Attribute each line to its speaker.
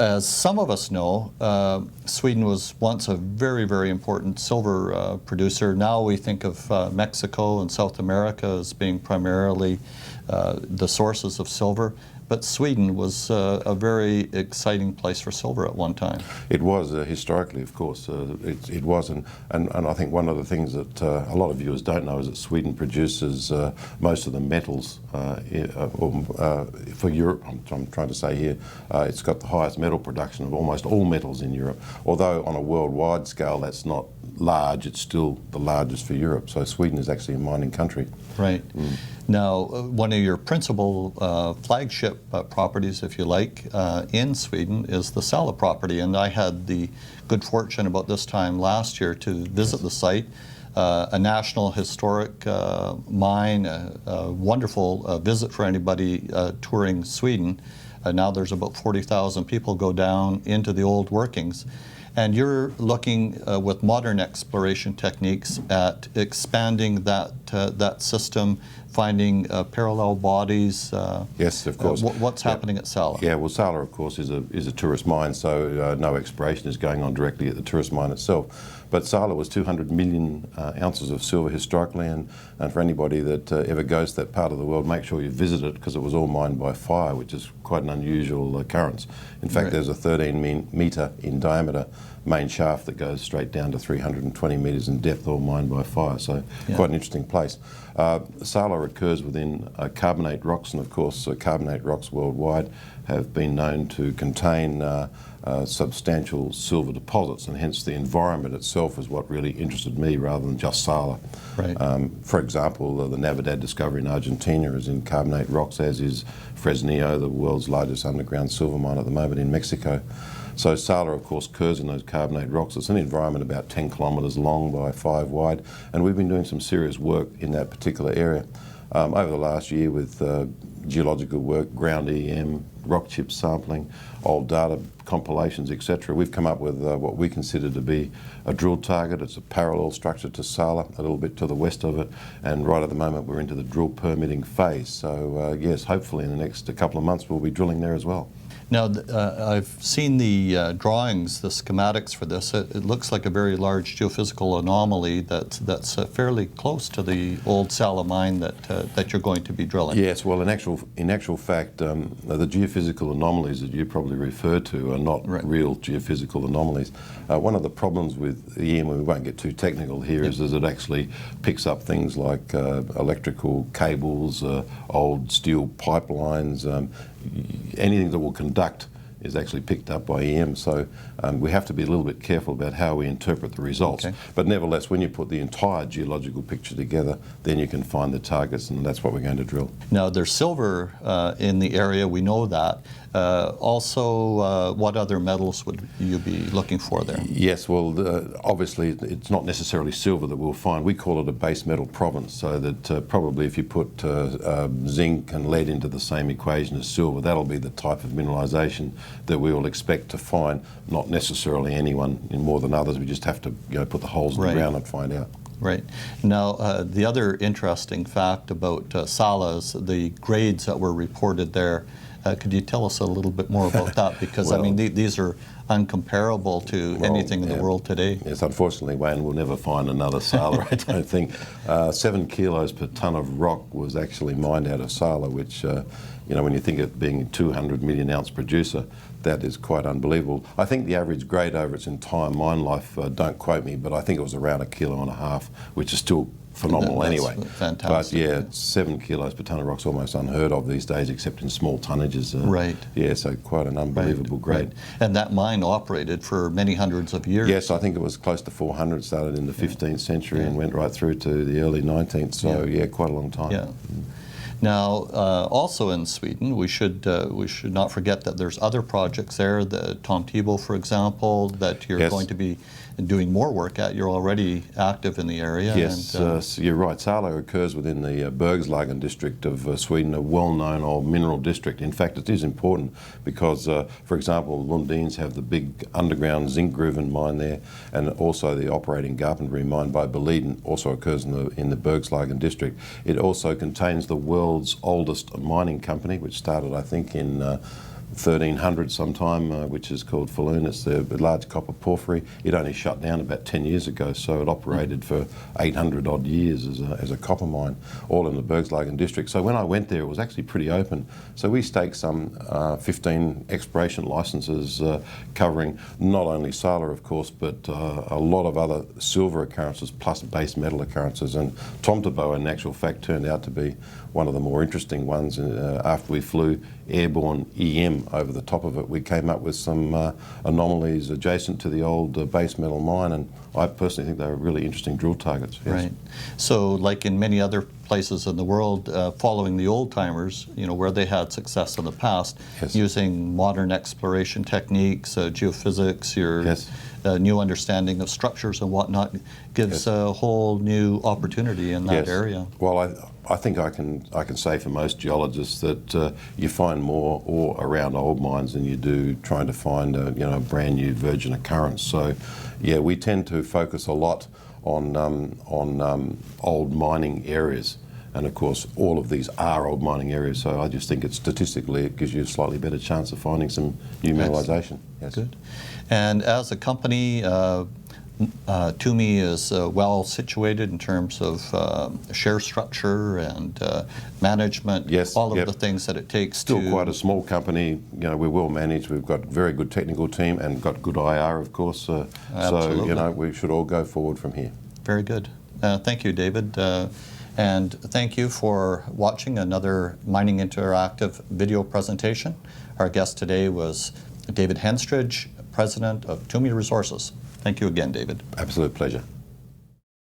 Speaker 1: As some of us know, Sweden was once a very, very important silver producer. Now we think of Mexico and South America as being primarily the sources of silver. But Sweden was a very exciting place for silver at one time.
Speaker 2: It was, historically, of course. It was, and I think one of the things that a lot of viewers don't know is that Sweden produces most of the metals for Europe. I'm trying to say here, it's got the highest metal production of almost all metals in Europe. Although on a worldwide scale that's not large, it's still the largest for Europe. So Sweden is actually a mining country.
Speaker 1: Right. Now, one of your principal flagship properties, if you like, in Sweden is the Sala property. And I had the good fortune about this time last year to visit the site. A national historic mine, a wonderful visit for anybody touring Sweden. Now there's about 40,000 people go down into the old workings. And you're looking with modern exploration techniques at expanding that system, finding parallel bodies.
Speaker 2: Yes, of course.
Speaker 1: What's happening at Sala?
Speaker 2: Yeah, well, Sala, of course, is a tourist mine, so no exploration is going on directly at the tourist mine itself. But Sala was 200 million ounces of silver historically, and for anybody that ever goes to that part of the world, make sure you visit it, because it was all mined by fire, which is quite an unusual occurrence. In fact, there's a 13 metre in diameter main shaft that goes straight down to 320 metres in depth, all mined by fire, so quite an interesting place. Sala occurs within carbonate rocks, and of course carbonate rocks worldwide have been known to contain substantial silver deposits, and hence the environment itself is what really interested me rather than just Sala.
Speaker 1: Right.
Speaker 2: For example, the Navidad discovery in Argentina is in carbonate rocks, as is Fresnillo, the world's largest underground silver mine at the moment in Mexico. So Sala, of course, occurs in those carbonate rocks. It's an environment about 10 kilometres long by 5 wide, and we've been doing some serious work in that particular area over the last year with geological work, ground EM, rock chip sampling, old data compilations, etc. We've come up with what we consider to be a drill target. It's a parallel structure to Sala, a little bit to the west of it, and right at the moment we're into the drill permitting phase. So yes, hopefully in the next couple of months we'll be drilling there as well.
Speaker 1: Now, I've seen the drawings, the schematics for this. It looks like a very large geophysical anomaly that's fairly close to the old Sala mine that you're going to be drilling.
Speaker 2: Yes, well, in actual fact, the geophysical anomalies that you probably refer to are not real geophysical anomalies. One of the problems with EM, and we won't get too technical here, is that it actually picks up things like electrical cables, old steel pipelines, anything that will conduct is actually picked up by EM, so we have to be a little bit careful about how we interpret the results. Okay. But nevertheless, when you put the entire geological picture together, then you can find the targets, and that's what we're going to drill. Now,
Speaker 1: there's silver in the area, we know that. Also, what other metals would you be looking for there?
Speaker 2: Yes, well, obviously it's not necessarily silver that we'll find. We call it a base metal province, so that probably if you put zinc and lead into the same equation as silver, that'll be the type of mineralisation that we will expect to find. Not necessarily anyone in more than others. We just have to put the holes in the ground and find out.
Speaker 1: Right. Now, the other interesting fact about Sala is the grades that were reported there. Could you tell us a little bit more about that? Because, well, I mean, these are uncomparable to anything in the world today.
Speaker 2: Yes, unfortunately, Wayne, we'll never find another Sala, I don't think. 7 kilos per tonne of rock was actually mined out of Sala, which, when you think of being a 200 million ounce producer, that is quite unbelievable. I think the average grade over its entire mine life, don't quote me, but I think it was around 1.5 kilos, which is still phenomenal anyway.
Speaker 1: Fantastic.
Speaker 2: But yeah, 7 kilos per tonne of rock's almost unheard of these days, except in small tonnages.
Speaker 1: Right.
Speaker 2: Yeah, so quite an unbelievable grade.
Speaker 1: Right. And that mine operated for many hundreds of years.
Speaker 2: Yes, I think it was close to 400. Started in the 15th century and went right through to the early 19th. So yeah, quite a long time.
Speaker 1: Yeah. Now, also in Sweden, we should not forget that there's other projects there, the Tom Thibault, for example, that you're going to be doing more work at. You're already active in the area.
Speaker 2: Yes, so you're right. Sala occurs within the Bergslagen district of Sweden, a well-known old mineral district. In fact, it is important because, for example, Lundins have the big underground Zinkgruvan mine there, and also the operating Garpenberg mine by Boliden also occurs in the Bergslagen district. It also contains the world's oldest mining company, which started, I think, in 1300 sometime, which is called Falloon. It's a large copper porphyry. It only shut down about 10 years ago, so it operated for 800 odd years as a copper mine, all in the Bergslagen district. So when I went there, it was actually pretty open. So we staked some 15 exploration licenses covering not only Sala, of course, but a lot of other silver occurrences plus base metal occurrences. And Tomteboa, in actual fact, turned out to be one of the more interesting ones. After we flew airborne EM over the top of it, we came up with some anomalies adjacent to the old base metal mine, and I personally think they were really interesting drill targets. Yes.
Speaker 1: Right. So, like in many other places in the world, following the old timers, where they had success in the past,
Speaker 2: yes.
Speaker 1: using modern exploration techniques, geophysics, your
Speaker 2: yes.
Speaker 1: New understanding of structures and whatnot, gives
Speaker 2: yes.
Speaker 1: a whole new opportunity in that
Speaker 2: yes.
Speaker 1: area.
Speaker 2: Well, I think I can say for most geologists that you find more ore around old mines than you do trying to find a brand new virgin occurrence. So, yeah, we tend to focus a lot on old mining areas, and of course all of these are old mining areas. So I just think statistically it gives you a slightly better chance of finding some new mineralisation. Yes.
Speaker 1: Good. And as a company, Tumi is well situated in terms of share structure and management,
Speaker 2: yes,
Speaker 1: all of
Speaker 2: yep.
Speaker 1: the things that it takes.
Speaker 2: Still quite a small company. We're well managed. We've got a very good technical team and got good IR, of course. So we should all go forward from here.
Speaker 1: Very good. Thank you, David. And thank you for watching another Mining Interactive video presentation. Our guest today was David Henstridge, President of Tumi Resources. Thank you again, David.
Speaker 2: Absolute pleasure.